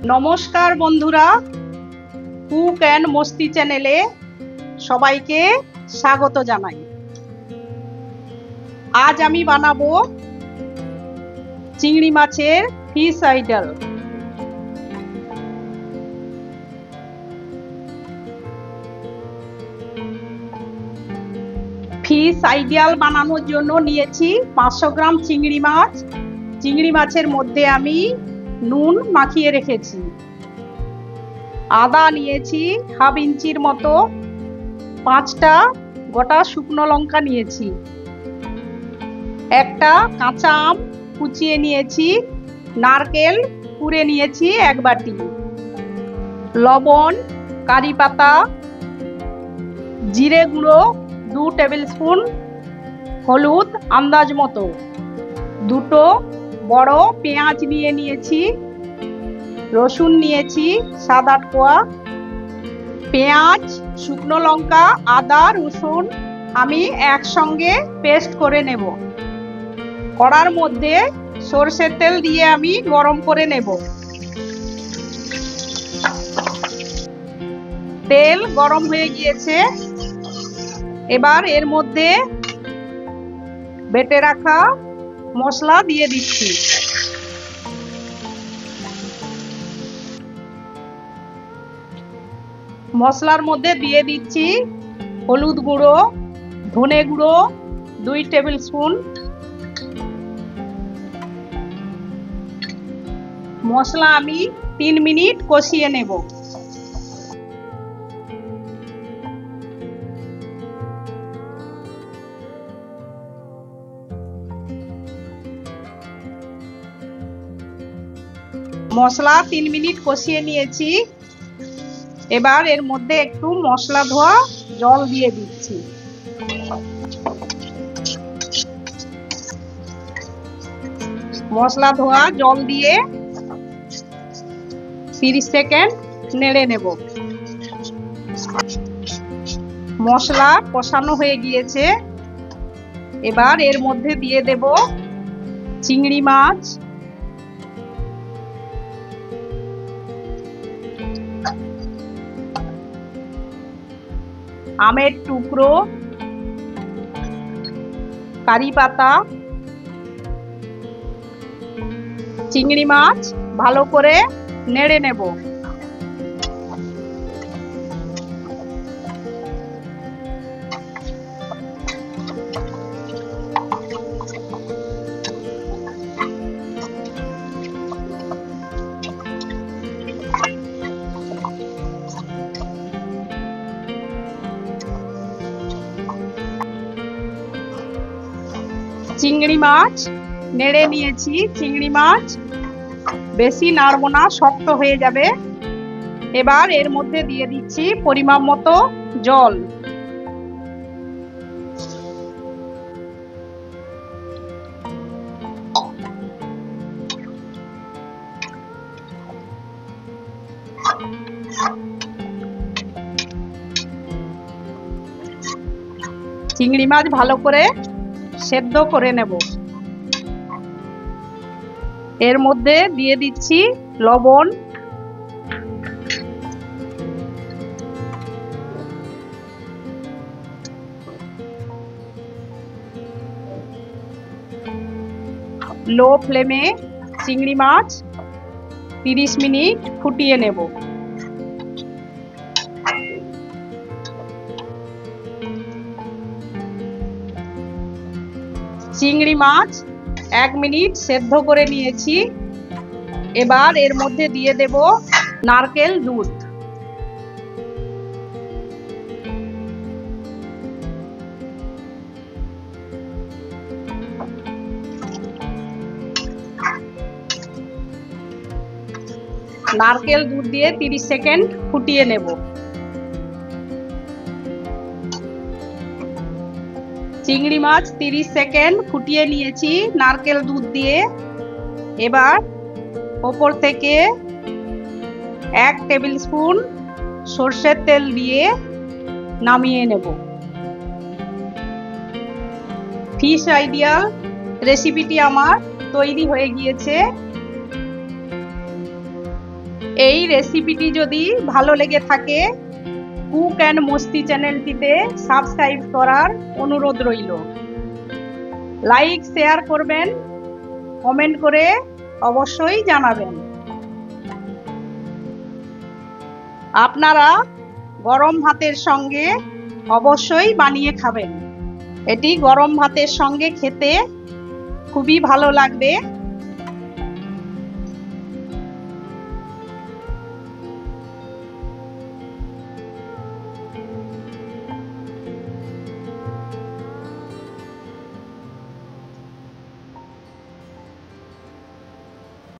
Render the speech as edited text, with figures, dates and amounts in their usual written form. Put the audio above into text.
নমস্কার বন্ধুরা, cook and মস্তি চ্যানেলে সবাইকে স্বাগত জানাই। আজ আমি বানাবো চিংড়ি মাছের ফিশ আইডল। ফিশ আইডল বানানোর জন্য নিয়েছি 500 গ্রাম চিংড়ি মাছ। চিংড়ি মাছের মধ্যে আমি নুন মাখিয়ে রেখেছি। আদা নিয়েছি হাফ ইঞ্চির মতো, 5টা গোটা শুকনো লঙ্কা নিয়েছি, একটা কাঁচা আম কুচিয়ে নিয়েছি, নারকেল কুড়ে নিয়েছি 1 বাটি, লবণ, কারি পাতা, জিরে গুঁড়ো 2 টেবিল স্পুন, হলুদ আন্দাজ মতো, 2টো বড় পেঁয়াজ নিয়ে নিয়েছি, রসুন নিয়েছি 7-8 কোয়া। পেঁয়াজ, শুকনো লঙ্কা, আদা, রসুন আমি একসঙ্গে পেস্ট করে নেব। কড়ার মধ্যে সরষের তেল দিয়ে আমি গরম করে নেব। তেল গরম হয়ে গিয়েছে, এবার এর মধ্যে বেটে রাখা মশলা দিয়ে দিচ্ছি। মশলার মধ্যে দিয়ে দিচ্ছি হলুদ গুঁড়ো, ধনে গুঁড়ো 2 টেবিল স্পুন। মশলা আমি 3 মিনিট কষিয়ে নেব। মশলা 3 মিনিট কষিয়ে নিয়েছি, এবার এর মধ্যে একটু মশলা ধোয়া জল দিয়ে দিচ্ছি। মশলা ধোয়া জল দিয়ে 30 সেকেন্ড নেড়ে নেব। মশলা কষানো হয়ে গিয়েছে, এবার এর মধ্যে দিয়ে দেব চিংড়ি মাছ, আমের টুকরো, কারি পাতা। চিংড়ি মাছ ভালো করে নেড়ে নেব। চিংড়ি মাছ নেড়ে নিয়েছি। চিংড়ি মাছ বেশি নাড়বো না, শক্ত হয়ে যাবে। এবার এর মধ্যে দিয়ে দিচ্ছি পরিমাণ মতো জল। চিংড়ি মাছ ভালো করে সেদ্ধ করে নেব। এর মধ্যে দিয়ে দিচ্ছি লবণ, লো ফ্লেমে চিংড়ি মাছ 30 মিনিট ফুটিয়ে নেব। চিংড়ি মাছ 1 মিনিট সেদ্ধ করে নিয়েছি, এবার এর মধ্যে দিয়ে দেব নারকেল দুধ। নারকেল দুধ দিয়ে 30 সেকেন্ড ফুটিয়ে নেব। চিংড়ি মাছ 30 সেকেন্ড ফুটিয়ে নিয়েছি নারকেল দুধ দিয়ে। এবার ওপর থেকে 1 টেবিল স্পুন সরষের তেল দিয়ে নামিয়ে নেব। ফিশ আইডল রেসিপিটি আমার তৈরি হয়ে গিয়েছে। এই রেসিপিটি যদি ভালো লেগে থাকে কুক অ্যান্ড মস্তি চ্যানেলটিতে সাবস্ক্রাইব করার অনুরোধ রইল। লাইক শেয়ার করবেন, কমেন্ট করে অবশ্যই জানাবেন। আপনারা গরম ভাতের সঙ্গে অবশ্যই বানিয়ে খাবেন। এটি গরম ভাতের সঙ্গে খেতে খুবই ভালো লাগবে।